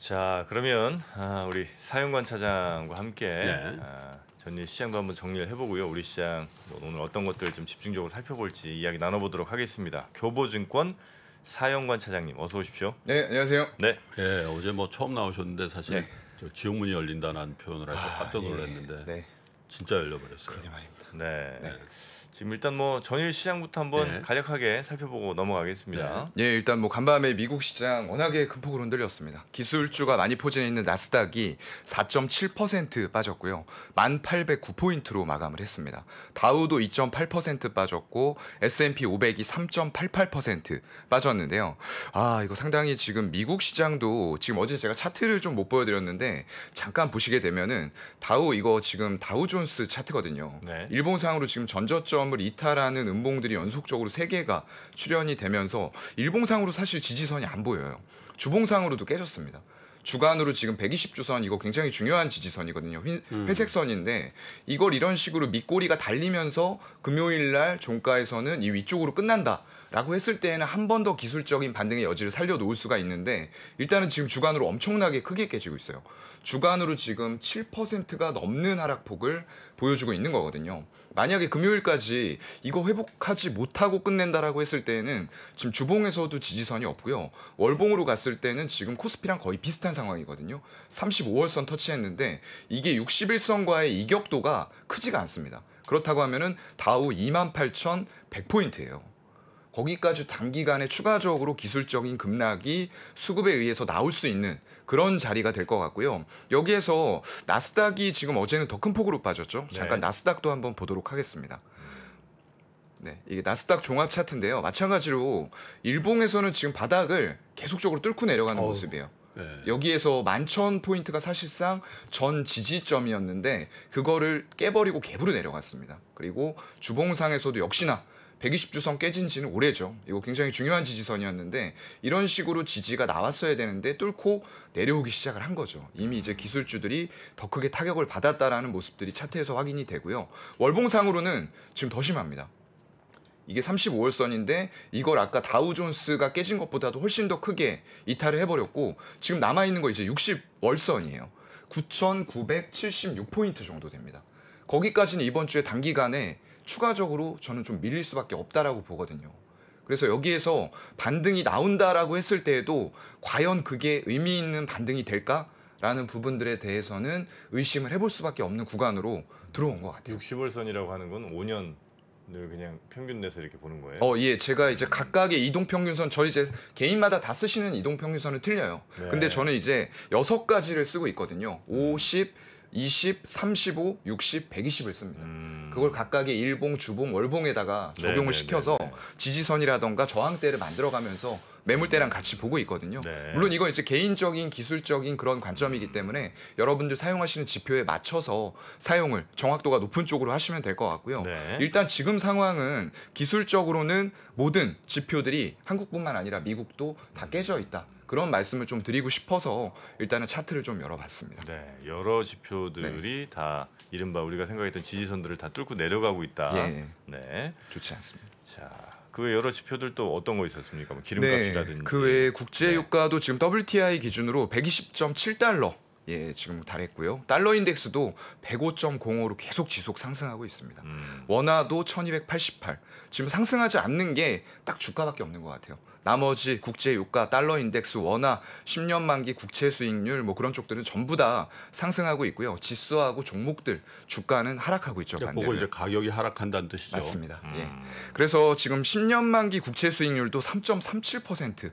자, 그러면 우리 사연관 차장과 함께 네. 전일 시장도 한번 정리를 해보고요. 우리 시장 오늘 어떤 것들 좀 집중적으로 살펴볼지 이야기 나눠보도록 하겠습니다. 교보증권 사연관 차장님 어서 오십시오. 네, 안녕하세요. 네. 예, 어제 뭐 처음 나오셨는데 사실 네. 저 지옥문이 열린다는 표현을 하셔서 깜짝 놀랐는데 네, 진짜 열려버렸어요. 그러게 말입니다. 네. 네. 지금 일단 뭐 전일 시장부터 한번 네. 간략하게 살펴보고 넘어가겠습니다. 예, 일단 뭐 간밤에 미국 시장 워낙에 큰 폭으로 흔들렸습니다. 기술주가 많이 포진해 있는 나스닥이 4.7% 빠졌고요. 1,809포인트로 마감을 했습니다. 다우도 2.8% 빠졌고 S&P 500이 3.88% 빠졌는데요. 이거 상당히 지금 미국 시장도 지금 어제 제가 차트를 좀 못 보여드렸는데 잠깐 보시게 되면은 다우 이거 지금 다우존스 차트거든요. 네. 일봉상으로 지금 전저점을 이탈하는 음봉들이 연속적으로 3개가 출현이 되면서 일봉상으로 사실 지지선이 안 보여요. 주봉상으로도 깨졌습니다. 주간으로 지금 120주선 이거 굉장히 중요한 지지선이거든요. 회색선인데 이걸 이런 식으로 밑꼬리가 달리면서 금요일 날 종가에서는 이 위쪽으로 끝난다라고 했을 때에는 한 번 더 기술적인 반등의 여지를 살려놓을 수가 있는데 일단은 지금 주간으로 엄청나게 크게 깨지고 있어요. 주간으로 지금 7%가 넘는 하락폭을 보여주고 있는 거거든요. 만약에 금요일까지 이거 회복하지 못하고 끝낸다라고 했을 때는 지금 주봉에서도 지지선이 없고요. 월봉으로 갔을 때는 지금 코스피랑 거의 비슷한 상황이거든요. 35월선 터치했는데 이게 61선과의 이격도가 크지가 않습니다. 그렇다고 하면은 다우 28,100포인트예요. 거기까지 단기간에 추가적으로 기술적인 급락이 수급에 의해서 나올 수 있는 그런 자리가 될 것 같고요. 여기에서 나스닥이 지금 어제는 더 큰 폭으로 빠졌죠. 잠깐 네. 나스닥도 한번 보도록 하겠습니다. 네, 이게 나스닥 종합 차트인데요. 마찬가지로 일봉에서는 지금 바닥을 계속적으로 뚫고 내려가는 모습이에요. 네. 여기에서 11,000포인트가 사실상 전 지지점이었는데 그거를 깨버리고 갭으로 내려갔습니다. 그리고 주봉상에서도 역시나 120주선 깨진 지는 오래죠. 이거 굉장히 중요한 지지선이었는데 이런 식으로 지지가 나왔어야 되는데 뚫고 내려오기 시작을 한 거죠. 이미 이제 기술주들이 더 크게 타격을 받았다라는 모습들이 차트에서 확인이 되고요. 월봉상으로는 지금 더 심합니다. 이게 35월선인데 이걸 아까 다우존스가 깨진 것보다도 훨씬 더 크게 이탈을 해버렸고 지금 남아있는 거 이제 60월선이에요. 9,976포인트 정도 됩니다. 거기까지는 이번 주에 단기간에 추가적으로 저는 좀 밀릴 수밖에 없다라고 보거든요. 그래서 여기에서 반등이 나온다라고 했을 때에도 과연 그게 의미 있는 반등이 될까라는 부분들에 대해서는 의심을 해볼 수밖에 없는 구간으로 들어온 것 같아요. 60월선이라고 하는 건 5년을 그냥 평균 내서 이렇게 보는 거예요? 예, 제가 이제 각각의 이동평균선, 저희 이제 개인마다 다 쓰시는 이동평균선은 틀려요. 네. 근데 저는 이제 6가지를 쓰고 있거든요. 50, 20, 35, 60, 120을 씁니다. 그걸 각각의 일봉, 주봉, 월봉에다가 적용을 시켜서 지지선이라던가 저항대를 만들어가면서 매물대랑 같이 보고 있거든요. 네. 물론 이건 이제 개인적인 기술적인 그런 관점이기 때문에 여러분들 사용하시는 지표에 맞춰서 사용을 정확도가 높은 쪽으로 하시면 될 것 같고요. 네. 일단 지금 상황은 기술적으로는 모든 지표들이 한국뿐만 아니라 미국도 다 깨져 있다. 그런 말씀을 좀 드리고 싶어서 일단은 차트를 좀 열어봤습니다. 네, 여러 지표들이 다 이른바 우리가 생각했던 지지선들을 다 뚫고 내려가고 있다. 예. 네, 좋지 않습니다. 자, 그 외 여러 지표들 또 어떤 거 있었습니까? 뭐 기름값이라든지. 그 외에 국제 유가도 지금 WTI 기준으로 120.7달러 지금 달했고요. 달러 인덱스도 105.05로 계속 지속 상승하고 있습니다. 원화도 1288. 지금 상승하지 않는 게 딱 주가밖에 없는 것 같아요. 나머지 국제 유가, 달러 인덱스, 원화, 10년 만기 국채 수익률 뭐 그런 쪽들은 전부 다 상승하고 있고요. 지수하고 종목들 주가는 하락하고 있죠. 반대로. 그거 이제 가격이 하락한다는 뜻이죠. 맞습니다. 예. 그래서 지금 10년 만기 국채 수익률도 3.37%.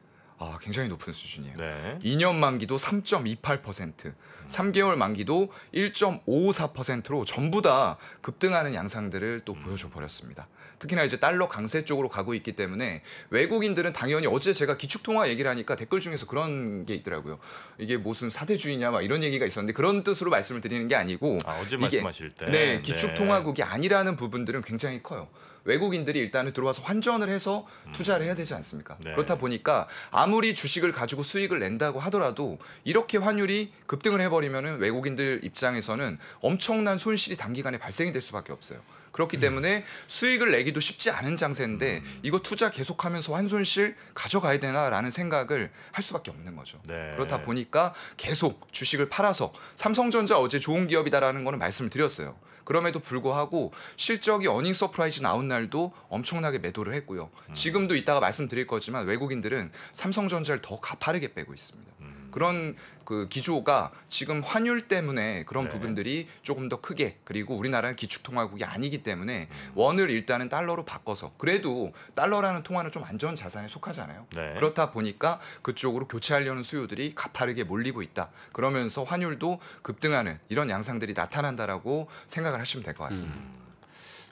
굉장히 높은 수준이에요. 네. 2년 만기도 3.28%, 3개월 만기도 1.54%로 전부 다 급등하는 양상들을 또 보여줘 버렸습니다. 특히나 이제 달러 강세 쪽으로 가고 있기 때문에 외국인들은 당연히 어제 제가 기축통화 얘기를 하니까 댓글 중에서 그런 게 있더라고요. 이게 무슨 사대주의냐 막 이런 얘기가 있었는데 그런 뜻으로 말씀을 드리는 게 아니고 어제 이게 말씀하실 때. 네, 기축통화국이 아니라는 부분들은 굉장히 커요. 외국인들이 일단은 들어와서 환전을 해서 투자를 해야 되지 않습니까? 네. 그렇다 보니까 아마 아무리 주식을 가지고 수익을 낸다고 하더라도 이렇게 환율이 급등을 해버리면은 외국인들 입장에서는 엄청난 손실이 단기간에 발생이 될 수밖에 없어요. 그렇기 때문에 수익을 내기도 쉽지 않은 장세인데 이거 투자 계속하면서 환손실 가져가야 되나라는 생각을 할 수밖에 없는 거죠. 네. 그렇다 보니까 계속 주식을 팔아서 삼성전자 어제 좋은 기업이다라는 거는 말씀을 드렸어요. 그럼에도 불구하고 실적이 어닝 서프라이즈 나온 날도 엄청나게 매도를 했고요. 지금도 이따가 말씀드릴 거지만 외국인들은 삼성전자를 더 가파르게 빼고 있습니다. 그런 그 기조가 지금 환율 때문에 그런 네. 부분들이 조금 더 크게, 그리고 우리나라는 기축통화국이 아니기 때문에 원을 일단은 달러로 바꿔서, 그래도 달러라는 통화는 좀 안전 자산에 속하잖아요. 네. 그렇다 보니까 그쪽으로 교체하려는 수요들이 가파르게 몰리고 있다. 그러면서 환율도 급등하는 이런 양상들이 나타난다라고 생각을 하시면 될 것 같습니다.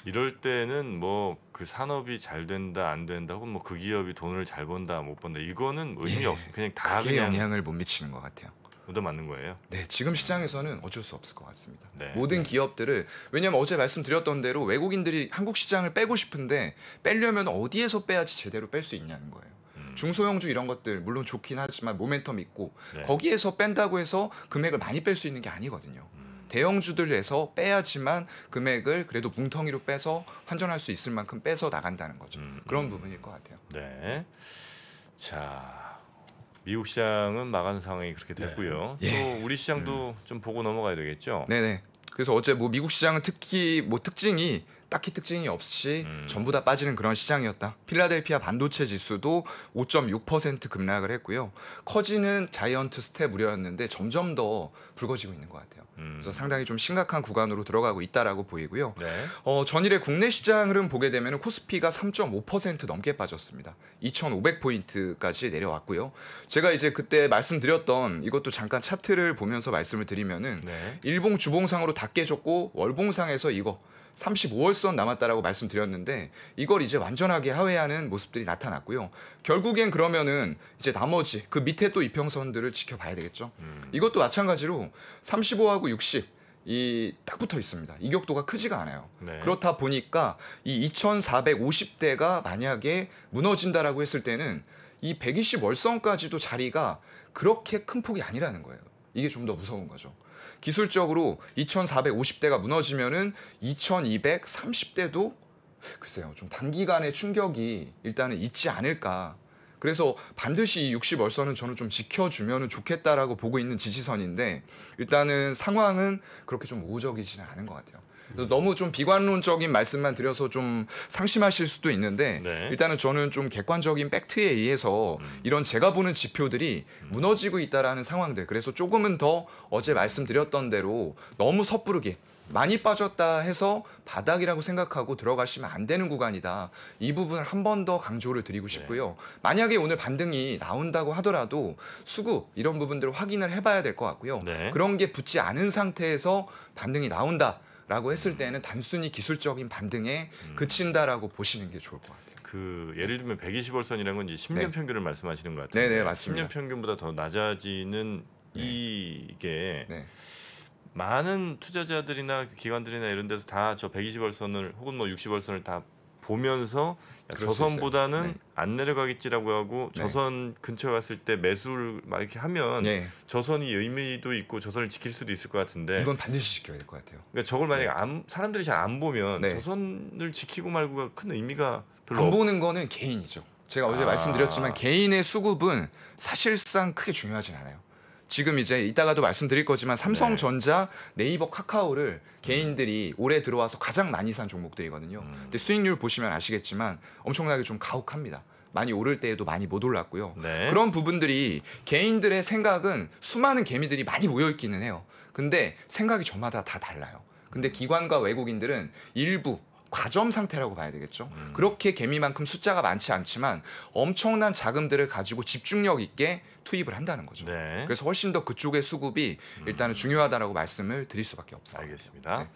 이럴 때는 뭐 그 산업이 잘 된다 안 된다 혹은 뭐 그 기업이 돈을 잘 번다 못 번다 이거는 의미 없어. 그냥 다 크게 그냥 영향을 못 미치는 것 같아요. 얻어맞는 거예요. 네, 지금 시장에서는 어쩔 수 없을 것 같습니다. 네. 모든 기업들을, 왜냐하면 어제 말씀드렸던 대로 외국인들이 한국 시장을 빼고 싶은데 빼려면 어디에서 빼야지 제대로 뺄 수 있냐는 거예요. 중소형주 이런 것들 물론 좋긴 하지만 모멘텀 있고 네. 거기에서 뺀다고 해서 금액을 많이 뺄 수 있는 게 아니거든요. 대형주들에서 빼야지만 금액을 그래도 뭉텅이로 빼서 환전할 수 있을 만큼 빼서 나간다는 거죠. 그런 부분일 것 같아요. 네. 자, 미국 시장은 마감 상황이 그렇게 됐고요. 예. 또 우리 시장도 좀 보고 넘어가야 되겠죠. 네네. 그래서 어제 뭐 미국 시장은 특히 뭐 딱히 특징이 없이 전부 다 빠지는 그런 시장이었다. 필라델피아 반도체 지수도 5.6% 급락을 했고요. 커지는 자이언트 스텝 우려였는데 점점 더 붉어지고 있는 것 같아요. 그래서 상당히 좀 심각한 구간으로 들어가고 있다라고 보이고요. 네. 전일의 국내 시장 흐름 보게 되면 코스피가 3.5% 넘게 빠졌습니다. 2,500포인트까지 내려왔고요. 제가 이제 그때 말씀드렸던 이것도 잠깐 차트를 보면서 말씀을 드리면은 네. 일봉 주봉상으로 다 깨졌고 월봉상에서 이거 35월선 남았다라고 말씀드렸는데 이걸 이제 완전하게 하회하는 모습들이 나타났고요. 결국엔 그러면은 이제 나머지 그 밑에 또 이평선들을 지켜봐야 되겠죠. 이것도 마찬가지로 35하고 60 이 딱 붙어 있습니다. 이격도가 크지가 않아요. 네. 그렇다 보니까 이 2,450대가 만약에 무너진다라고 했을 때는 이 120 월선까지도 자리가 그렇게 큰 폭이 아니라는 거예요. 이게 좀 더 무서운 거죠. 기술적으로 2,450대가 무너지면은 2,230대도 글쎄요, 좀 단기간의 충격이 일단은 있지 않을까. 그래서 반드시 이 60월선은 저는 좀 지켜주면 좋겠다라고 보고 있는 지지선인데 일단은 상황은 그렇게 좀 우호적이지는 않은 것 같아요. 그래서 너무 좀 비관론적인 말씀만 드려서 좀 상심하실 수도 있는데 네. 일단은 저는 좀 객관적인 팩트에 의해서 이런 제가 보는 지표들이 무너지고 있다라는 상황들, 그래서 조금은 더 어제 말씀드렸던 대로 너무 섣부르게 많이 빠졌다 해서 바닥이라고 생각하고 들어가시면 안 되는 구간이다. 이 부분을 한 번 더 강조를 드리고 싶고요. 만약에 오늘 반등이 나온다고 하더라도 수급 이런 부분들을 확인을 해봐야 될 것 같고요. 네. 그런 게 붙지 않은 상태에서 반등이 나온다라고 했을 때는 단순히 기술적인 반등에 그친다라고 보시는 게 좋을 것 같아요. 그 예를 들면 120월선이라는 건 이제 10년 네. 평균을 말씀하시는 것 같은데 네네, 맞습니다. 10년 평균보다 더 낮아지는 이게 네. 많은 투자자들이나 기관들이나 이런 데서 다 저 120월선을 혹은 뭐 60월선을 다 보면서 야, 그럴 수 저선보다는 있어요. 네. 안 내려가겠지라고 하고 네. 저선 근처에 갔을 때 매수를 막 이렇게 하면 네. 저선이 의미도 있고 저선을 지킬 수도 있을 것 같은데 이건 반드시 지켜야 될 것 같아요. 그러니까 저걸 만약에 사람들이 잘 안 보면 네. 저선을 지키고 말고가 큰 의미가 별로 안 보는 거는 개인이죠. 제가 어제 말씀드렸지만 개인의 수급은 사실상 크게 중요하진 않아요. 지금 이제 이따가도 말씀드릴 거지만 삼성전자, 네이버, 카카오를 개인들이 올해 들어와서 가장 많이 산 종목들이거든요. 근데 수익률 보시면 아시겠지만 엄청나게 좀 가혹합니다. 많이 오를 때에도 많이 못 올랐고요. 네. 그런 부분들이 개인들의 생각은 수많은 개미들이 많이 모여 있기는 해요. 근데 생각이 저마다 다 달라요. 근데 기관과 외국인들은 일부 과점 상태라고 봐야 되겠죠. 그렇게 개미만큼 숫자가 많지 않지만 엄청난 자금들을 가지고 집중력 있게 투입을 한다는 거죠. 네. 그래서 훨씬 더 그쪽의 수급이 일단은 중요하다라고 말씀을 드릴 수밖에 없어요. 알겠습니다.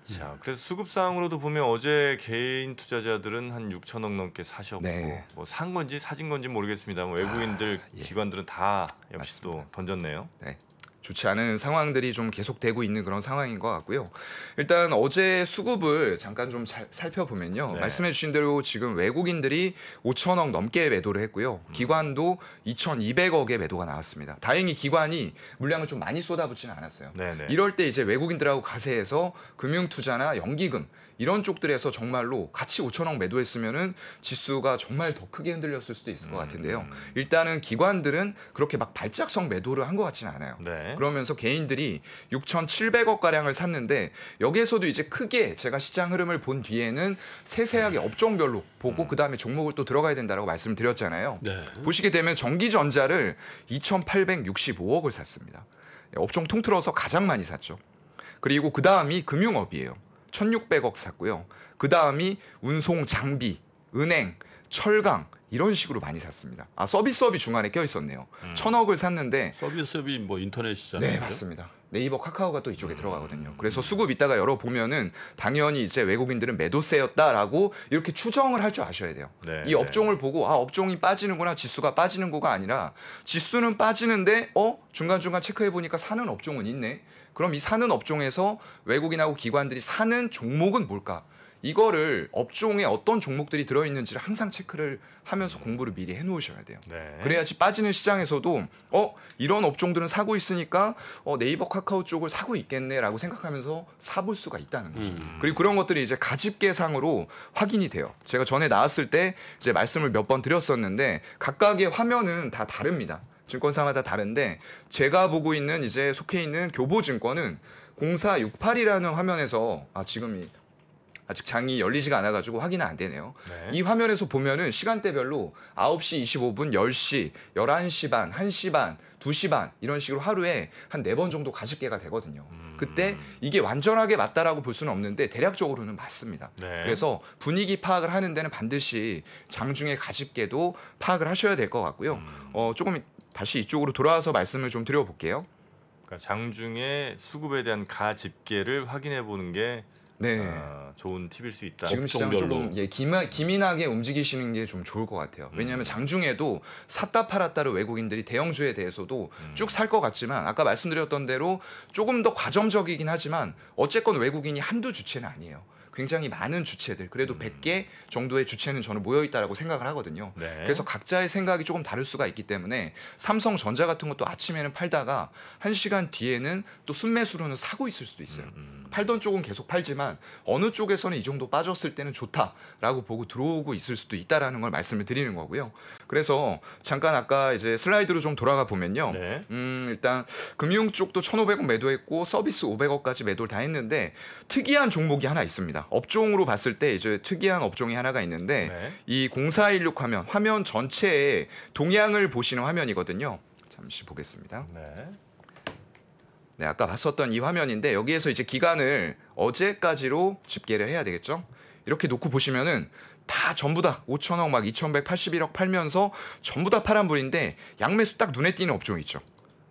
네. 자, 그래서 수급상으로도 보면 어제 개인 투자자들은 한 6천억 넘게 사셨고 네. 뭐 산 건지 사진 건지 모르겠습니다만 외국인들 예. 기관들은 다 역시 또 맞습니다. 던졌네요. 네. 좋지 않은 상황들이 좀 계속되고 있는 그런 상황인 것 같고요. 일단 어제 수급을 잠깐 좀 살펴보면요. 네. 말씀해 주신 대로 지금 외국인들이 5천억 넘게 매도를 했고요. 기관도 2,200억의 매도가 나왔습니다. 다행히 기관이 물량을 좀 많이 쏟아붓지는 않았어요. 네네. 이럴 때 이제 외국인들하고 가세해서 금융투자나 연기금 이런 쪽들에서 정말로 같이 5천억 매도했으면은 지수가 정말 더 크게 흔들렸을 수도 있을 것 같은데요. 일단은 기관들은 그렇게 막 발작성 매도를 한 것 같지는 않아요. 네. 그러면서 개인들이 6,700억 가량을 샀는데 여기에서도 이제 크게 제가 시장 흐름을 본 뒤에는 세세하게 업종별로 보고 그 다음에 종목을 또 들어가야 된다라고 말씀을 드렸잖아요. 네. 보시게 되면 전기전자를 2,865억을 샀습니다. 업종 통틀어서 가장 많이 샀죠. 그리고 그 다음이 금융업이에요. 1,600억 샀고요. 그 다음이 운송 장비, 은행, 철강 이런 식으로 많이 샀습니다. 아 서비스업이 중간에 껴 있었네요. 1,000억을 샀는데 서비스업이 뭐 인터넷이잖아요. 네 맞습니다. 네이버 카카오가 또 이쪽에 들어가거든요. 그래서 수급 이따가 열어보면은 당연히 이제 외국인들은 매도세였다라고 이렇게 추정을 할 줄 아셔야 돼요. 네, 이 업종을 보고 아 업종이 빠지는구나 지수가 빠지는 거가 아니라 지수는 빠지는데 중간중간 체크해보니까 사는 업종은 있네. 그럼 이 사는 업종에서 외국인하고 기관들이 사는 종목은 뭘까? 이거를 업종에 어떤 종목들이 들어있는지를 항상 체크를 하면서 공부를 미리 해놓으셔야 돼요. 네. 그래야지 빠지는 시장에서도 이런 업종들은 사고 있으니까 네이버 카카오 쪽을 사고 있겠네라고 생각하면서 사볼 수가 있다는 거죠. 그리고 그런 것들이 이제 가집계상으로 확인이 돼요. 제가 전에 나왔을 때 이제 말씀을 몇 번 드렸었는데 각각의 화면은 다 다릅니다. 증권사마다 다른데 제가 보고 있는 이제 속해 있는 교보증권은 0468이라는 화면에서 지금이 아직 장이 열리지가 않아가지고 확인은 안 되네요. 네. 이 화면에서 보면은 시간대별로 9시 25분, 10시, 11시 반, 1시 반, 2시 반 이런 식으로 하루에 한 4번 정도 가집계가 되거든요. 그때 이게 완전하게 맞다라고 볼 수는 없는데 대략적으로는 맞습니다. 네. 그래서 분위기 파악을 하는 데는 반드시 장중에 가집계도 파악을 하셔야 될 것 같고요. 조금 다시 이쪽으로 돌아와서 말씀을 좀 드려볼게요. 그러니까 장중에 수급에 대한 가집계를 확인해 보는 게 네. 좋은 팁일 수 있다. 지금 시장 업종별로. 조금 기민하게 움직이시는 게 좀 좋을 것 같아요. 왜냐하면 장중에도 샀다 팔았다를 외국인들이 대형주에 대해서도 쭉 살 것 같지만 아까 말씀드렸던 대로 조금 더 과점적이긴 하지만 어쨌건 외국인이 한두 주체는 아니에요. 굉장히 많은 주체들 그래도 100개 정도의 주체는 저는 모여있다라고 생각을 하거든요. 네. 그래서 각자의 생각이 조금 다를 수가 있기 때문에 삼성전자 같은 것도 아침에는 팔다가 1시간 뒤에는 또 순매수로는 사고 있을 수도 있어요. 팔던 쪽은 계속 팔지만 어느 쪽에서는 이 정도 빠졌을 때는 좋다라고 보고 들어오고 있을 수도 있다라는 걸 말씀을 드리는 거고요. 그래서 잠깐 아까 이제 슬라이드로 좀 돌아가 보면요. 네. 일단 금융 쪽도 1,500억 매도했고 서비스 500억까지 매도를 다 했는데 특이한 종목이 하나 있습니다. 업종으로 봤을 때 이제 특이한 업종이 하나가 있는데 네. 이 0416 화면 전체의 동향을 보시는 화면이거든요. 잠시 보겠습니다. 네. 네, 아까 봤었던 이 화면인데 여기에서 이제 기간을 어제까지로 집계를 해야 되겠죠. 이렇게 놓고 보시면은 다 전부 다 5천억 막 2,181억 팔면서 전부 다 파란불인데 양매수 딱 눈에 띄는 업종이 있죠.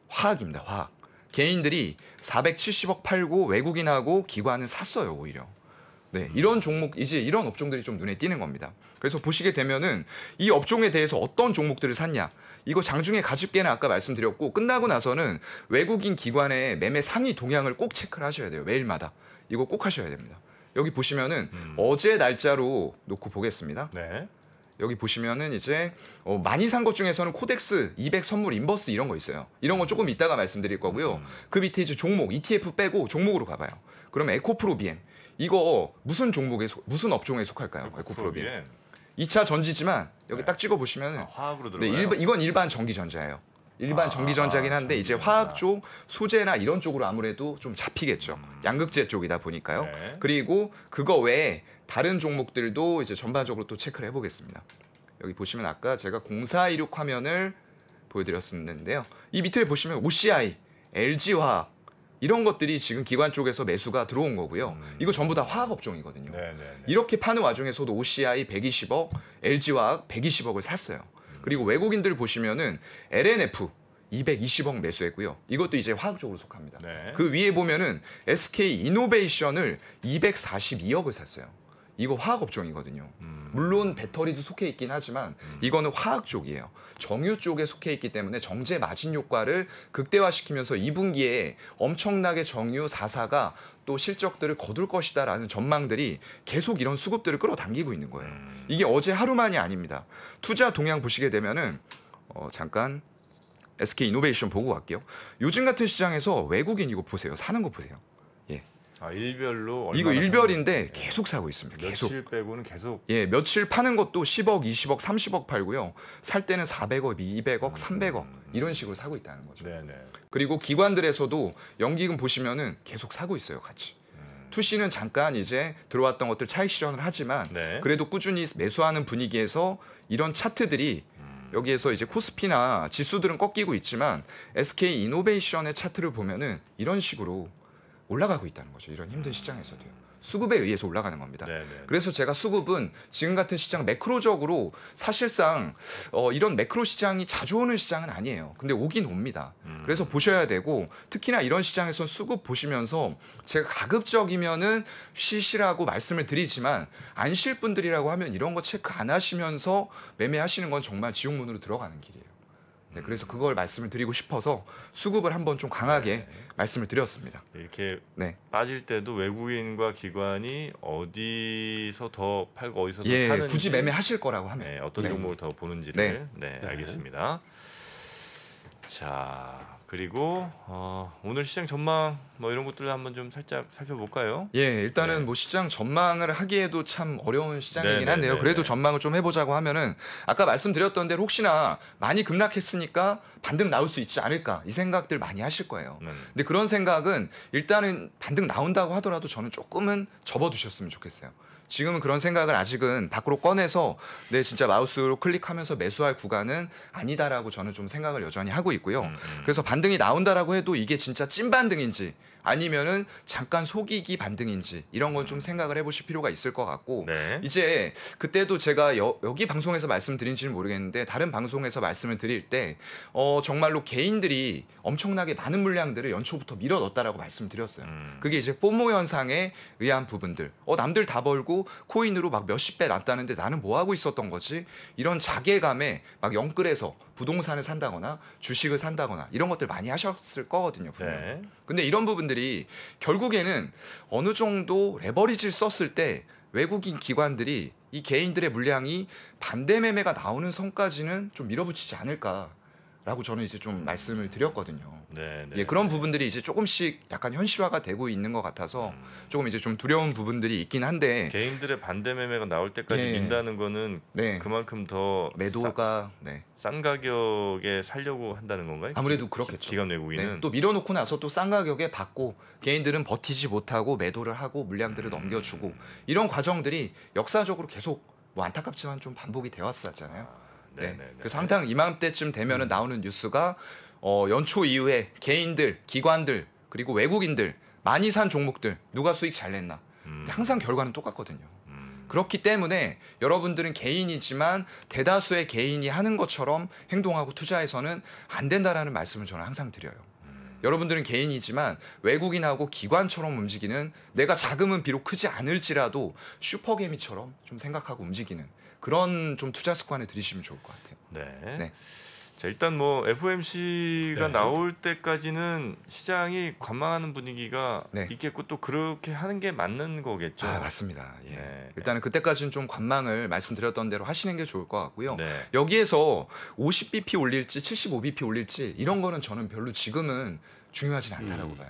화학입니다. 화학. 개인들이 470억 팔고 외국인하고 기관은 샀어요, 오히려. 네, 이런 종목 이제 이런 업종들이 좀 눈에 띄는 겁니다. 그래서 보시게 되면은 이 업종에 대해서 어떤 종목들을 샀냐. 이거 장중에 가집계는 아까 말씀드렸고 끝나고 나서는 외국인 기관의 매매 상위 동향을 꼭 체크를 하셔야 돼요. 매일마다. 이거 꼭 하셔야 됩니다. 여기 보시면은 어제 날짜로 놓고 보겠습니다. 네. 여기 보시면은 이제 많이 산 것 중에서는 코덱스 200 선물 인버스 이런 거 있어요. 이런 거 조금 이따가 말씀드릴 거고요. 그 밑에 이제 종목 ETF 빼고 종목으로 가봐요. 그러면 에코프로비엠 이거 무슨 종목에 무슨 업종에 속할까요? 에코프로비엠 2차 전지지만 여기 네. 딱 찍어 보시면은 화학으로 네, 들어가요. 이건 일반 전기전자예요. 일반 전기전자긴 한데 이제 전기전자. 화학 쪽 소재나 이런 쪽으로 아무래도 좀 잡히겠죠. 양극재 쪽이다 보니까요. 네. 그리고 그거 외에 다른 종목들도 이제 전반적으로 또 체크를 해보겠습니다. 여기 보시면 아까 제가 0416 화면을 보여드렸었는데요. 이 밑에 보시면 OCI, LG화학 이런 것들이 지금 기관 쪽에서 매수가 들어온 거고요. 이거 전부 다 화학 업종이거든요. 네. 이렇게 파는 와중에서도 OCI 120억, LG화학 120억을 샀어요. 그리고 외국인들 보시면은 LNF 220억 매수했고요. 이것도 이제 화학 쪽으로 속합니다. 네. 그 위에 보면은 SK 이노베이션을 242억을 샀어요. 이거 화학 업종이거든요. 물론 배터리도 속해 있긴 하지만 이거는 화학 쪽이에요. 정유 쪽에 속해 있기 때문에 정제 마진 효과를 극대화시키면서 2분기에 엄청나게 정유 4사가 또 실적들을 거둘 것이다라는 전망들이 계속 이런 수급들을 끌어당기고 있는 거예요. 이게 어제 하루만이 아닙니다. 투자 동향 보시게 되면은 잠깐 SK 이노베이션 보고 갈게요. 요즘 같은 시장에서 외국인 이거 보세요. 사는 거 보세요. 일별로 이거 얼마나 일별인데 사는지. 계속 사고 있습니다. 계속. 며칠 빼고는 계속 예, 며칠 파는 것도 10억, 20억, 30억 팔고요. 살 때는 400억, 200억, 300억 이런 식으로 사고 있다는 거죠. 네네. 그리고 기관들에서도 연기금 보시면은 계속 사고 있어요, 같이. 투시는 잠깐 이제 들어왔던 것들 차익 실현을 하지만 네. 그래도 꾸준히 매수하는 분위기에서 이런 차트들이 여기에서 이제 코스피나 지수들은 꺾이고 있지만 SK 이노베이션의 차트를 보면은 이런 식으로 올라가고 있다는 거죠. 이런 힘든 시장에서도요. 수급에 의해서 올라가는 겁니다. 네네. 그래서 제가 수급은 지금 같은 시장 매크로적으로 사실상 이런 매크로 시장이 자주 오는 시장은 아니에요. 근데 오긴 옵니다. 그래서 보셔야 되고 특히나 이런 시장에서 수급 보시면서 제가 가급적이면은 쉬시라고 말씀을 드리지만 안 쉴 분들이라고 하면 이런 거 체크 안 하시면서 매매하시는 건 정말 지옥문으로 들어가는 길이에요. 네, 그래서 그걸 말씀을 드리고 싶어서 수급을 한번 좀 강하게 말씀을 드렸습니다. 이렇게 네. 빠질 때도 외국인과 기관이 어디서 더 팔고 어디서 더 예, 사는지 굳이 매매하실 거라고 하면 네, 어떤 네. 종목을 더 보는지를 네. 알겠습니다. 자 그리고 오늘 시장 전망 뭐 이런 것들을 한번 좀 살짝 살펴볼까요? 예, 일단은 네. 뭐 시장 전망을 하기에도 참 어려운 시장이긴 네, 한데요. 네, 그래도 네. 전망을 좀 해보자고 하면은 아까 말씀드렸던 대로 혹시나 많이 급락했으니까 반등 나올 수 있지 않을까 이 생각들 많이 하실 거예요. 근데 그런 생각은 일단은 반등 나온다고 하더라도 저는 조금은 접어두셨으면 좋겠어요. 지금은 그런 생각을 아직은 밖으로 꺼내서 내 진짜 마우스로 클릭하면서 매수할 구간은 아니다라고 저는 좀 생각을 여전히 하고 있고요. 그래서 반등이 나온다라고 해도 이게 진짜 찐 반등인지 아니면은 잠깐 속이기 반등인지 이런 건 좀 생각을 해보실 필요가 있을 것 같고 네. 이제 그때도 제가 여기 방송에서 말씀드린지는 모르겠는데 다른 방송에서 말씀을 드릴 때 정말로 개인들이 엄청나게 많은 물량들을 연초부터 밀어 넣었다라고 말씀드렸어요. 그게 이제 포모 현상에 의한 부분들. 남들 다 벌고 코인으로 막 몇십 배 났다는데 나는 뭐 하고 있었던 거지? 이런 자괴감에 막 영끌해서 부동산을 산다거나 주식을 산다거나 이런 것들 많이 하셨을 거거든요. 분명히. 네. 근데 이런 부분들이 결국에는 어느 정도 레버리지를 썼을 때 외국인 기관들이 이 개인들의 물량이 반대 매매가 나오는 선까지는 좀 밀어붙이지 않을까라고 저는 이제 좀 말씀을 드렸거든요. 네. 예, 그런 부분들이 이제 조금씩 약간 현실화가 되고 있는 것 같아서 조금 이제 좀 두려운 부분들이 있긴 한데 개인들의 반대 매매가 나올 때까지 네. 민다는 거는 네. 그만큼 더 매도가 네. 싼 가격에 살려고 한다는 건가요? 아무래도 그렇겠죠. 기관 외국인은 네, 또 밀어놓고 나서 또 싼 가격에 받고 개인들은 버티지 못하고 매도를 하고 물량들을 넘겨주고 이런 과정들이 역사적으로 계속 뭐 안타깝지만 좀 반복이 되어 왔었잖아요. 네. 그래서 항상 이맘때쯤 되면은 나오는 뉴스가 연초 이후에 개인들, 기관들 그리고 외국인들 많이 산 종목들 누가 수익 잘 냈나 항상 결과는 똑같거든요. 그렇기 때문에 여러분들은 개인이지만 대다수의 개인이 하는 것처럼 행동하고 투자해서는 안 된다라는 말씀을 저는 항상 드려요. 여러분들은 개인이지만 외국인하고 기관처럼 움직이는 내가 자금은 비록 크지 않을지라도 슈퍼개미처럼 좀 생각하고 움직이는 그런 좀 투자 습관을 들이시면 좋을 것 같아요. 네. 네. 자, 일단 뭐 FOMC가 네. 나올 때까지는 시장이 관망하는 분위기가 네. 있겠고 또 그렇게 하는 게 맞는 거겠죠. 맞습니다. 예. 네. 일단은 그때까지는 좀 관망을 말씀드렸던 대로 하시는 게 좋을 것 같고요. 네. 여기에서 50bp 올릴지 75bp 올릴지 이런 거는 저는 별로 지금은 중요하진 않다라고 봐요.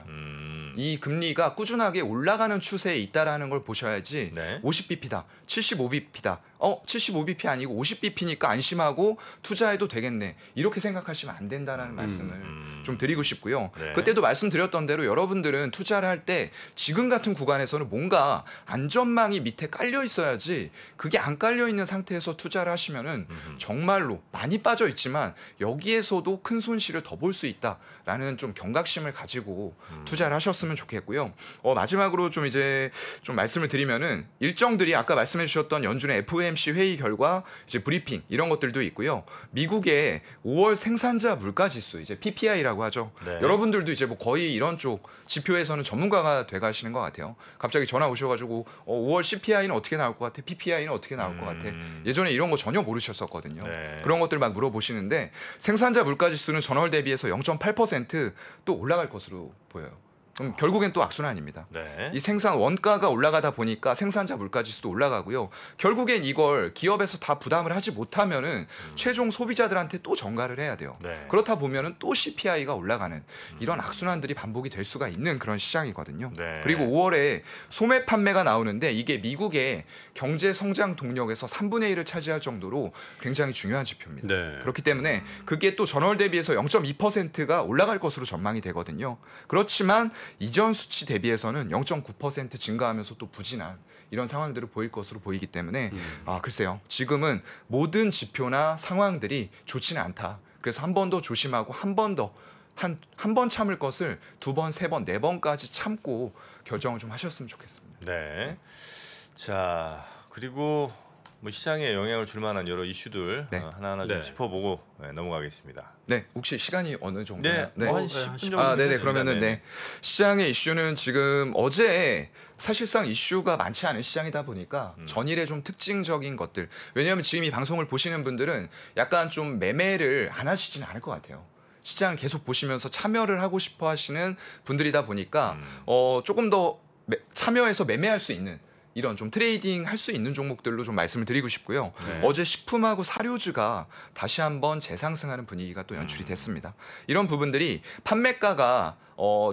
이 금리가 꾸준하게 올라가는 추세에 있다라는 걸 보셔야지 네. 50bp다, 75bp다. 75bp 아니고 50bp니까 안심하고 투자해도 되겠네. 이렇게 생각하시면 안 된다라는 말씀을 좀 드리고 싶고요. 네. 그때도 말씀드렸던 대로 여러분들은 투자를 할 때 지금 같은 구간에서는 뭔가 안전망이 밑에 깔려 있어야지 그게 안 깔려 있는 상태에서 투자를 하시면은 정말로 많이 빠져 있지만 여기에서도 큰 손실을 더 볼 수 있다라는 좀 경각심을 가지고 투자를 하셨으면 좋겠고요. 마지막으로 좀 이제 좀 말씀을 드리면은 일정들이 아까 말씀해 주셨던 연준의 FOMC FOMC 회의 결과 이제 브리핑 이런 것들도 있고요. 미국의 5월 생산자 물가 지수 이제 PPI라고 하죠. 네. 여러분들도 이제 뭐 거의 이런 쪽 지표에서는 전문가가 돼 가시는 것 같아요. 갑자기 전화 오셔가지고 5월 CPI는 어떻게 나올 것 같아? PPI는 어떻게 나올 것 같아? 예전에 이런 거 전혀 모르셨었거든요. 네. 그런 것들 막 물어보시는데 생산자 물가 지수는 전월 대비해서 0.8%또 올라갈 것으로 보여요. 그럼 결국엔 또 악순환입니다. 네. 이 생산 원가가 올라가다 보니까 생산자 물가 지수도 올라가고요. 결국엔 이걸 기업에서 다 부담을 하지 못하면은 최종 소비자들한테 또 전가를 해야 돼요. 네. 그렇다 보면은 또 CPI가 올라가는 이런 악순환들이 반복이 될 수가 있는 그런 시장이거든요. 네. 그리고 5월에 소매 판매가 나오는데 이게 미국의 경제 성장 동력에서 3분의 1을 차지할 정도로 굉장히 중요한 지표입니다. 네. 그렇기 때문에 그게 또 전월 대비해서 0.2%가 올라갈 것으로 전망이 되거든요. 그렇지만 이전 수치 대비해서는 0.9% 증가하면서 또 부진한 이런 상황들을 보일 것으로 보이기 때문에 글쎄요. 지금은 모든 지표나 상황들이 좋지는 않다. 그래서 한 번 더 조심하고 한 번 더 한 번 참을 것을 두 번, 세 번, 네 번까지 참고 결정을 좀 하셨으면 좋겠습니다. 네. 자, 그리고 뭐 시장에 영향을 줄 만한 여러 이슈들 네. 하나하나 좀 네. 짚어보고 넘어가겠습니다. 네, 혹시 시간이 어느 정도? 네, 뭐한 10분 정도 네네. 됐습니다. 그러면은 네. 시장의 이슈는 지금 어제 사실상 이슈가 많지 않은 시장이다 보니까 전일의 좀 특징적인 것들. 왜냐하면 지금 이 방송을 보시는 분들은 약간 좀 매매를 안 하시지는 않을 것 같아요. 시장을 계속 보시면서 참여를 하고 싶어 하시는 분들이다 보니까 조금 더 참여해서 매매할 수 있는 이런 좀 트레이딩 할 수 있는 종목들로 좀 말씀을 드리고 싶고요. 네. 어제 식품하고 사료주가 다시 한번 재상승하는 분위기가 또 연출이 됐습니다. 이런 부분들이 판매가가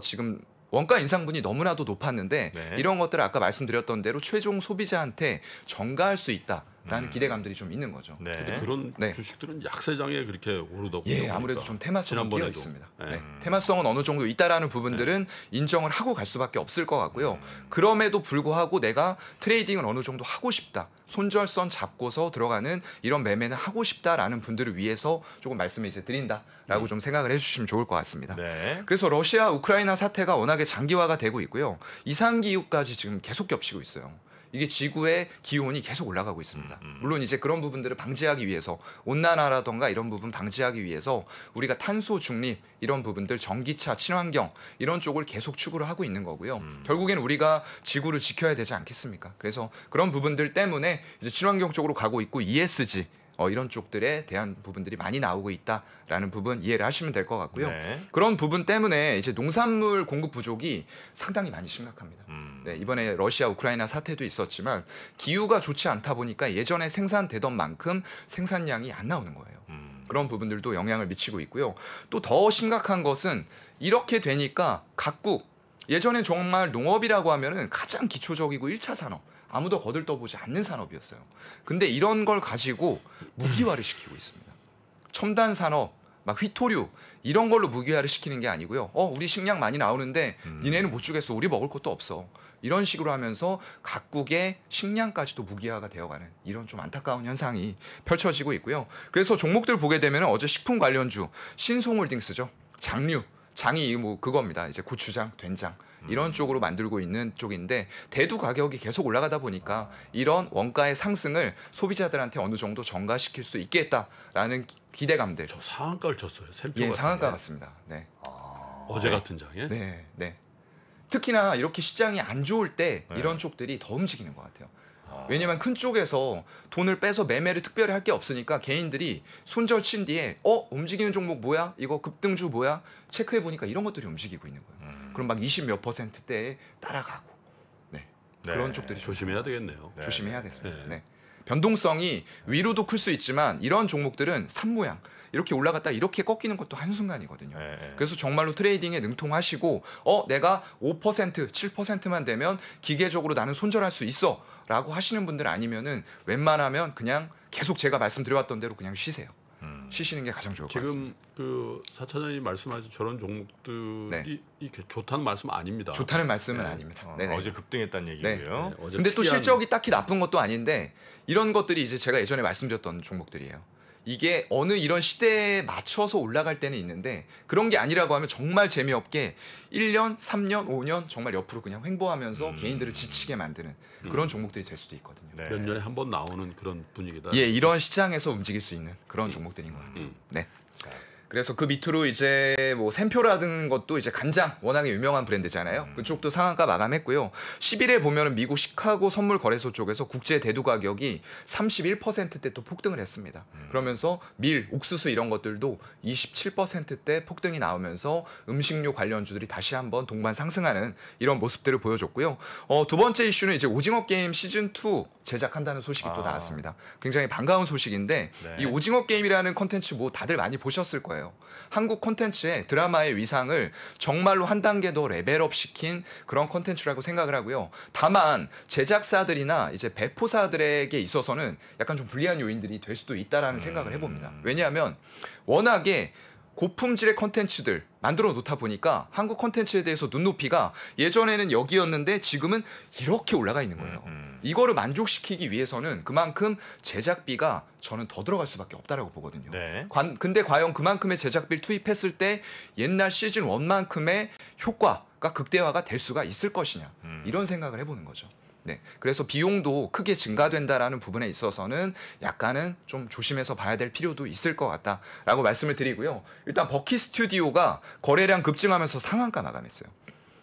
지금 원가 인상분이 너무나도 높았는데 네. 이런 것들을 아까 말씀드렸던 대로 최종 소비자한테 전가할 수 있다라는 기대감들이 좀 있는 거죠. 네. 근데 그런 네. 주식들은 약세장에 그렇게 오르더군요. 예, 아무래도 좀 테마성이 끼어 지난번에도. 있습니다. 네. 네. 테마성은 어느 정도 있다라는 부분들은 인정을 하고 갈 수밖에 없을 것 같고요. 그럼에도 불구하고 내가 트레이딩을 어느 정도 하고 싶다. 손절선 잡고서 들어가는 이런 매매는 하고 싶다라는 분들을 위해서 조금 말씀을 이제 드린다라고 좀 생각을 해주시면 좋을 것 같습니다. 네. 그래서 러시아 우크라이나 사태가 워낙에 장기화가 되고 있고요. 이상 기후까지 지금 계속 겹치고 있어요. 이게 지구의 기온이 계속 올라가고 있습니다. 물론 이제 그런 부분들을 방지하기 위해서 온난화라던가 이런 부분 방지하기 위해서 우리가 탄소 중립 이런 부분들 전기차 친환경 이런 쪽을 계속 추구를 하고 있는 거고요. 결국에는 우리가 지구를 지켜야 되지 않겠습니까? 그래서 그런 부분들 때문에 이제 친환경 쪽으로 가고 있고 ESG 이런 쪽들에 대한 부분들이 많이 나오고 있다라는 부분 이해를 하시면 될 것 같고요. 네. 그런 부분 때문에 이제 농산물 공급 부족이 상당히 많이 심각합니다. 네, 이번에 러시아 우크라이나 사태도 있었지만 기후가 좋지 않다 보니까 예전에 생산되던 만큼 생산량이 안 나오는 거예요. 그런 부분들도 영향을 미치고 있고요. 또 더 심각한 것은 이렇게 되니까 각국 예전엔 정말 농업이라고 하면은 가장 기초적이고 1차 산업 아무도 거들떠보지 않는 산업이었어요. 근데 이런 걸 가지고 무기화를 시키고 있습니다. 첨단 산업, 막 휘토류 이런 걸로 무기화를 시키는 게 아니고요. 우리 식량 많이 나오는데 니네는 못 주겠어. 우리 먹을 것도 없어. 이런 식으로 하면서 각국의 식량까지도 무기화가 되어가는 이런 좀 안타까운 현상이 펼쳐지고 있고요. 그래서 종목들 보게 되면 어제 식품 관련주 신송홀딩스죠. 장이 뭐 그겁니다. 이제 고추장, 된장 이런 쪽으로 만들고 있는 쪽인데 대두 가격이 계속 올라가다 보니까 이런 원가의 상승을 소비자들한테 어느 정도 전가시킬 수 있겠다라는 기대감들. 저 상한가를 쳤어요. 샘표 예, 같은 상한가 게. 같습니다. 네. 어제 같은 장에. 네, 네. 특히나 이렇게 시장이 안 좋을 때 이런 쪽들이 더 움직이는 것 같아요. 왜냐면 큰 쪽에서 돈을 빼서 매매를 특별히 할 게 없으니까 개인들이 손절 친 뒤에 움직이는 종목 뭐야? 이거 급등주 뭐야? 체크해 보니까 이런 것들이 움직이고 있는 거예요. 그럼 막 20 몇 %대에 따라가고. 네. 네. 그런 쪽들이 좀 조심해야 되겠네요. 네. 조심해야 됐습니다. 네. 네. 변동성이 위로도 클 수 있지만 이런 종목들은 산 모양 이렇게 올라갔다 이렇게 꺾이는 것도 한순간이거든요. 네. 그래서 정말로 트레이딩에 능통하시고 내가 5% 7%만 되면 기계적으로 나는 손절할 수 있어 라고 하시는 분들 아니면은 웬만하면 그냥 계속 제가 말씀드려왔던 대로 그냥 쉬세요. 쉬시는 게 가장 좋을 것 같습니다. 지금 그 사차장님 말씀하신 저런 종목들이 네. 이게 좋다는 말씀 아닙니다. 좋다는 말씀은 아닙니다. 네네. 어제 급등했다는 얘기고요. 네, 어제 근데 또 특이한- 실적이 딱히 나쁜 것도 아닌데 이런 것들이 이제 제가 예전에 말씀드렸던 종목들이에요. 이게 어느 이런 시대에 맞춰서 올라갈 때는 있는데 그런 게 아니라고 하면 정말 재미없게 1년, 3년, 5년 정말 옆으로 그냥 횡보하면서 개인들을 지치게 만드는 그런 종목들이 될 수도 있거든요. 네. 몇 년에 한 번 나오는 그런 분위기다. 예, 이런 시장에서 움직일 수 있는 그런 종목들인 것 같아요. 네. 그래서 그 밑으로 이제 뭐 샘표라는 것도 이제 간장 워낙에 유명한 브랜드잖아요. 그쪽도 상한가 마감했고요. 10일에 보면은 미국 시카고 선물 거래소 쪽에서 국제 대두 가격이 31%대 또 폭등을 했습니다. 그러면서 밀, 옥수수 이런 것들도 27%대 폭등이 나오면서 음식료 관련주들이 다시 한번 동반 상승하는 이런 모습들을 보여줬고요. 두 번째 이슈는 이제 오징어 게임 시즌 2 제작한다는 소식이 또 나왔습니다. 굉장히 반가운 소식인데 네. 이 오징어 게임이라는 콘텐츠 뭐 다들 많이 보셨을 거예요. 한국 콘텐츠의 드라마의 위상을 정말로 한 단계 더 레벨업 시킨 그런 콘텐츠라고 생각을 하고요. 다만 제작사들이나 이제 배포사들에게 있어서는 약간 좀 불리한 요인들이 될 수도 있다라는 생각을 해봅니다. 왜냐하면 워낙에 고품질의 콘텐츠들 만들어 놓다 보니까 한국 콘텐츠에 대해서 눈높이가 예전에는 여기였는데 지금은 이렇게 올라가 있는 거예요. 이거를 만족시키기 위해서는 그만큼 제작비가 저는 더 들어갈 수밖에 없다라고 보거든요. 네. 근데 과연 그만큼의 제작비를 투입했을 때 옛날 시즌 1만큼의 효과가 극대화가 될 수가 있을 것이냐 이런 생각을 해보는 거죠. 네, 그래서 비용도 크게 증가된다라는 부분에 있어서는 약간은 좀 조심해서 봐야 될 필요도 있을 것 같다라고 말씀을 드리고요. 일단 버키 스튜디오가 거래량 급증하면서 상한가 마감했어요.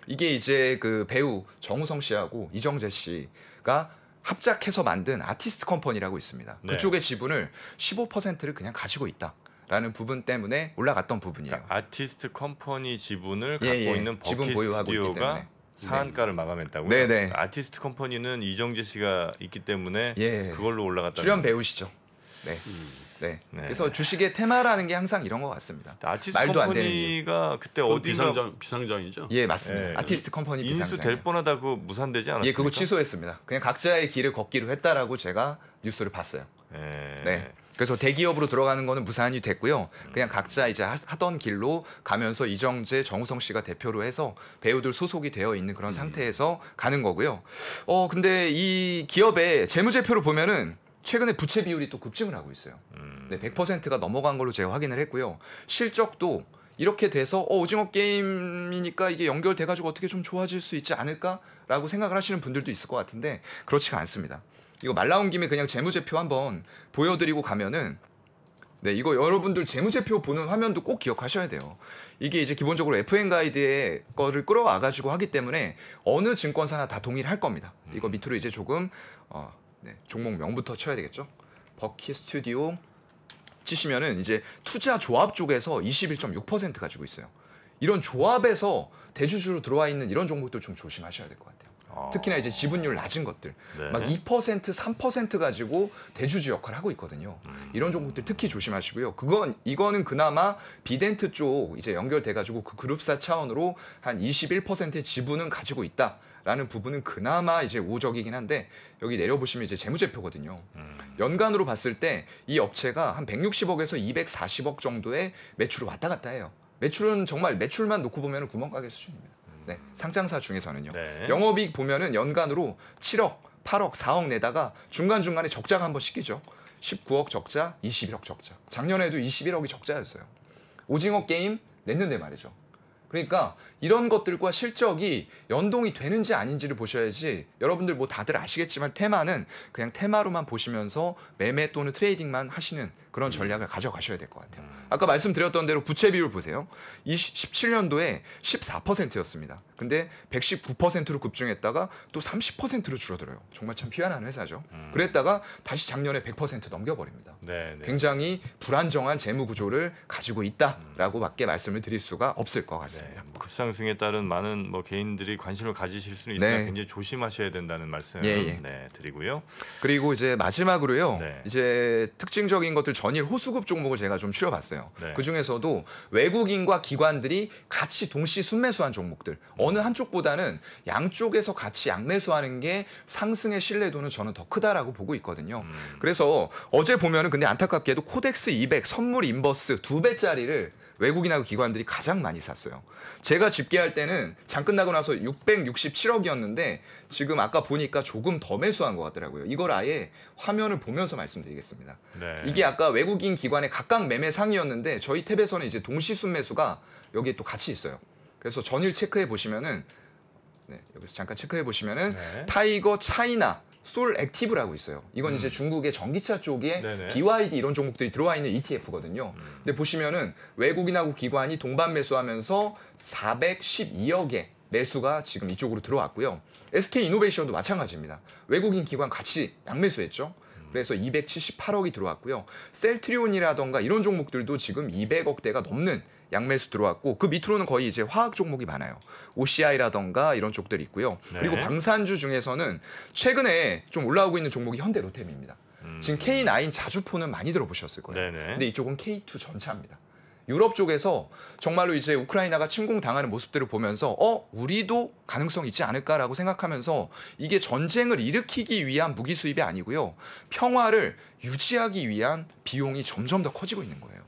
이게 이제 그 배우 정우성 씨하고 이정재 씨가 합작해서 만든 아티스트 컴퍼니라고 있습니다. 네. 그쪽의 지분을 15%를 그냥 가지고 있다라는 부분 때문에 올라갔던 부분이에요. 그러니까 아티스트 컴퍼니 지분을 예, 갖고 예. 있는 지분 버키 보유하고 있기 스튜디오가 때문에. 상한가를 마감했다고요? 네네. 그러니까 아티스트 컴퍼니는 이정재 씨가 있기 때문에 예. 그걸로 올라갔다. 출연 배우시죠. 네. 네. 네. 그래서 주식의 테마라는 게 항상 이런 것 같습니다. 아티스트 말도 안 되는 일. 컴퍼니가 그때 그건 어디가 비상장이죠. 예, 맞습니다. 예. 아티스트 컴퍼니 인수 비상장. 될 뻔하다 그거 무산되지 않았습니까? 예, 그거 취소했습니다. 그냥 각자의 길을 걷기로 했다라고 제가 뉴스를 봤어요. 예. 네. 그래서 대기업으로 들어가는 거는 무산이 됐고요. 그냥 각자 이제 하던 길로 가면서 이정재, 정우성 씨가 대표로 해서 배우들 소속이 되어 있는 그런 상태에서 가는 거고요. 근데 이 기업의 재무제표를 보면은 최근에 부채 비율이 또 급증을 하고 있어요. 네, 100%가 넘어간 걸로 제가 확인을 했고요. 실적도 이렇게 돼서 오징어 게임이니까 이게 연결돼가지고 어떻게 좀 좋아질 수 있지 않을까라고 생각을 하시는 분들도 있을 것 같은데 그렇지가 않습니다. 이거 말 나온 김에 그냥 재무제표 한번 보여드리고 가면은 네, 이거 여러분들 재무제표 보는 화면도 꼭 기억하셔야 돼요. 이게 이제 기본적으로 FN 가이드의 거를 끌어와가지고 하기 때문에 어느 증권사나 다 동의를 할 겁니다. 이거 밑으로 이제 조금 네, 종목명부터 쳐야 되겠죠. 버키 스튜디오 치시면은 이제 투자 조합 쪽에서 21.6% 가지고 있어요. 이런 조합에서 대주주로 들어와 있는 이런 종목들 좀 조심하셔야 될 것 같아요. 특히나 이제 지분율 낮은 것들 네. 막 2%, 3% 가지고 대주주 역할을 하고 있거든요. 이런 종목들 특히 조심하시고요. 이거는 그나마 비덴트 쪽 이제 연결돼 가지고 그 그룹사 차원으로 한 21%의 지분은 가지고 있다라는 부분은 그나마 이제 우호적이긴 한데 여기 내려보시면 이제 재무제표거든요. 연간으로 봤을 때 이 업체가 한 160억에서 240억 정도의 매출을 왔다 갔다 해요. 매출은 정말 매출만 놓고 보면 구멍가게 수준입니다. 네, 상장사 중에서는요. 네. 영업이익 보면은 연간으로 7억, 8억, 4억 내다가 중간중간에 적자가 한번 시키죠. 19억 적자, 21억 적자. 작년에도 21억이 적자였어요. 오징어 게임 냈는데 말이죠. 그러니까 이런 것들과 실적이 연동이 되는지 아닌지를 보셔야지 여러분들 뭐 다들 아시겠지만 테마는 그냥 테마로만 보시면서 매매 또는 트레이딩만 하시는 그런 전략을 가져가셔야 될 것 같아요. 아까 말씀드렸던 대로 부채 비율 보세요. 17년도에 14%였습니다. 근데 119%로 급증했다가 또 30%로 줄어들어요. 정말 참 희한한 회사죠. 그랬다가 다시 작년에 100% 넘겨버립니다. 네, 네. 굉장히 불안정한 재무 구조를 가지고 있다라고밖에 말씀을 드릴 수가 없을 것 같습니다. 네, 급상승에 따른 많은 뭐 개인들이 관심을 가지실 수는 있으나 네. 굉장히 조심하셔야 된다는 말씀 예. 네, 드리고요. 그리고 이제 마지막으로요. 네. 이제 특징적인 것들 전일 호수급 종목을 제가 좀 추려봤어요. 네. 그 중에서도 외국인과 기관들이 같이 동시 순매수한 종목들 어느 한쪽보다는 양쪽에서 같이 양매수하는 게 상승의 신뢰도는 저는 더 크다라고 보고 있거든요. 그래서 어제 보면은 근데 안타깝게도 코덱스 200 선물 인버스 2배짜리를 외국인하고 기관들이 가장 많이 샀어요. 제가 집계할 때는 장 끝나고 나서 667억이었는데 지금 아까 보니까 조금 더 매수한 것 같더라고요. 이걸 아예 화면을 보면서 말씀드리겠습니다. 네. 이게 아까 외국인 기관의 각각 매매 상이었는데 저희 탭에서는 이제 동시 순매수가 여기에 또 같이 있어요. 그래서 전일 체크해 보시면은 여기서 잠깐 체크해 보시면은 네. 타이거 차이나 솔 액티브라고 있어요. 이건 이제 중국의 전기차 쪽에 네네. BYD 이런 종목들이 들어와 있는 ETF거든요. 근데 보시면은 외국인하고 기관이 동반 매수하면서 412억의 매수가 지금 이쪽으로 들어왔고요. SK 이노베이션도 마찬가지입니다. 외국인 기관 같이 양매수했죠. 그래서 278억이 들어왔고요. 셀트리온이라던가 이런 종목들도 지금 200억대가 넘는 양매수 들어왔고 그 밑으로는 거의 이제 화학 종목이 많아요. OCI라던가 이런 쪽들이 있고요. 네. 그리고 방산주 중에서는 최근에 좀 올라오고 있는 종목이 현대로템입니다. 지금 K9 자주포는 많이 들어보셨을 거예요. 네네. 근데 이쪽은 K2 전차입니다. 유럽 쪽에서 정말로 이제 우크라이나가 침공당하는 모습들을 보면서 우리도 가능성 있지 않을까라고 생각하면서 이게 전쟁을 일으키기 위한 무기 수입이 아니고요. 평화를 유지하기 위한 비용이 점점 더 커지고 있는 거예요.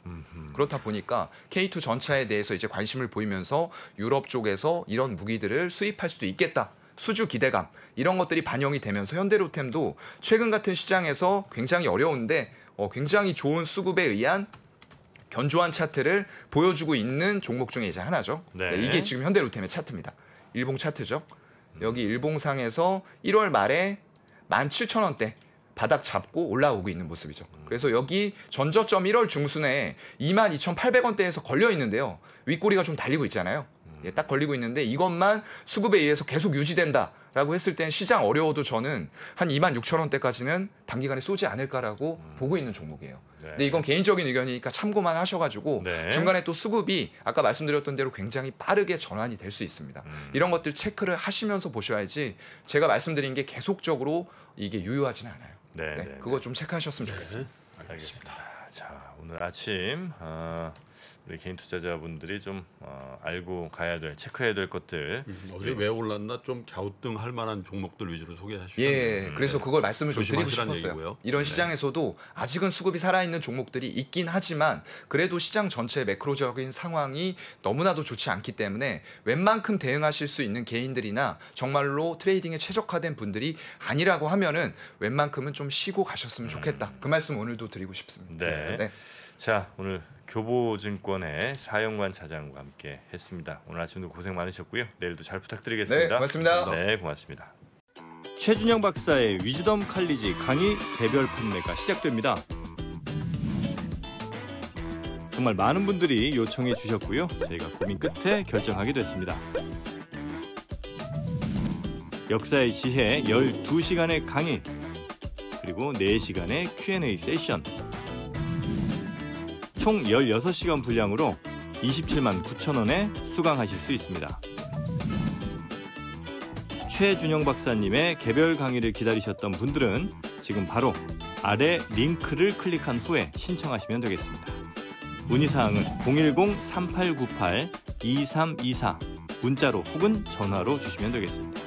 그렇다 보니까 K2 전차에 대해서 이제 관심을 보이면서 유럽 쪽에서 이런 무기들을 수입할 수도 있겠다. 수주 기대감 이런 것들이 반영이 되면서 현대로템도 최근 같은 시장에서 굉장히 어려운데 굉장히 좋은 수급에 의한 견조한 차트를 보여주고 있는 종목 중에 이제 하나죠. 네. 네, 이게 지금 현대로템의 차트입니다. 일봉 차트죠. 여기 일봉상에서 1월 말에 17,000원대 바닥 잡고 올라오고 있는 모습이죠. 그래서 여기 전저점 1월 중순에 22,800원대에서 걸려 있는데요. 윗꼬리가 좀 달리고 있잖아요. 예, 딱 걸리고 있는데 이것만 수급에 의해서 계속 유지된다라고 했을 땐 시장 어려워도 저는 한 26,000원대까지는 단기간에 쏘지 않을까라고 보고 있는 종목이에요. 네. 근데 이건 개인적인 의견이니까 참고만 하셔가지고 네. 중간에 또 수급이 아까 말씀드렸던 대로 굉장히 빠르게 전환이 될 수 있습니다. 이런 것들 체크를 하시면서 보셔야지 제가 말씀드린 게 계속적으로 이게 유효하지는 않아요. 네, 네, 네, 그거 좀 체크하셨으면 좋겠습니다. 알겠습니다. 자, 오늘 아침 우리 개인 투자자분들이 좀 알고 가야 될, 체크해야 될 것들. 어제 왜 올랐나 좀 갸우뚱할 만한 종목들 위주로 소개해 주셨네요. 예, 그래서 그걸 말씀을 좀 드리고 조심하시라는 싶었어요. 얘기고요. 이런 네. 시장에서도 아직은 수급이 살아있는 종목들이 있긴 하지만 그래도 시장 전체의 매크로적인 상황이 너무나도 좋지 않기 때문에 웬만큼 대응하실 수 있는 개인들이나 정말로 트레이딩에 최적화된 분들이 아니라고 하면은 웬만큼은 좀 쉬고 가셨으면 좋겠다. 그 말씀 오늘도 드리고 싶습니다. 네. 네. 자, 오늘 교보증권의 사영관 차장과 함께 했습니다. 오늘 아침도 고생 많으셨고요. 내일도 잘 부탁드리겠습니다. 네, 고맙습니다. 네, 고맙습니다. 최준영 박사의 위즈덤 칼리지 강의 개별 판매가 시작됩니다. 정말 많은 분들이 요청해 주셨고요. 저희가 고민 끝에 결정하게 됐습니다. 역사의 지혜 12시간의 강의 그리고 4시간의 Q&A 세션 총 16시간 분량으로 27만 9천원에 수강하실 수 있습니다. 최준영 박사님의 개별 강의를 기다리셨던 분들은 지금 바로 아래 링크를 클릭한 후에 신청하시면 되겠습니다. 문의사항은 010-3898-2324 문자로 혹은 전화로 주시면 되겠습니다.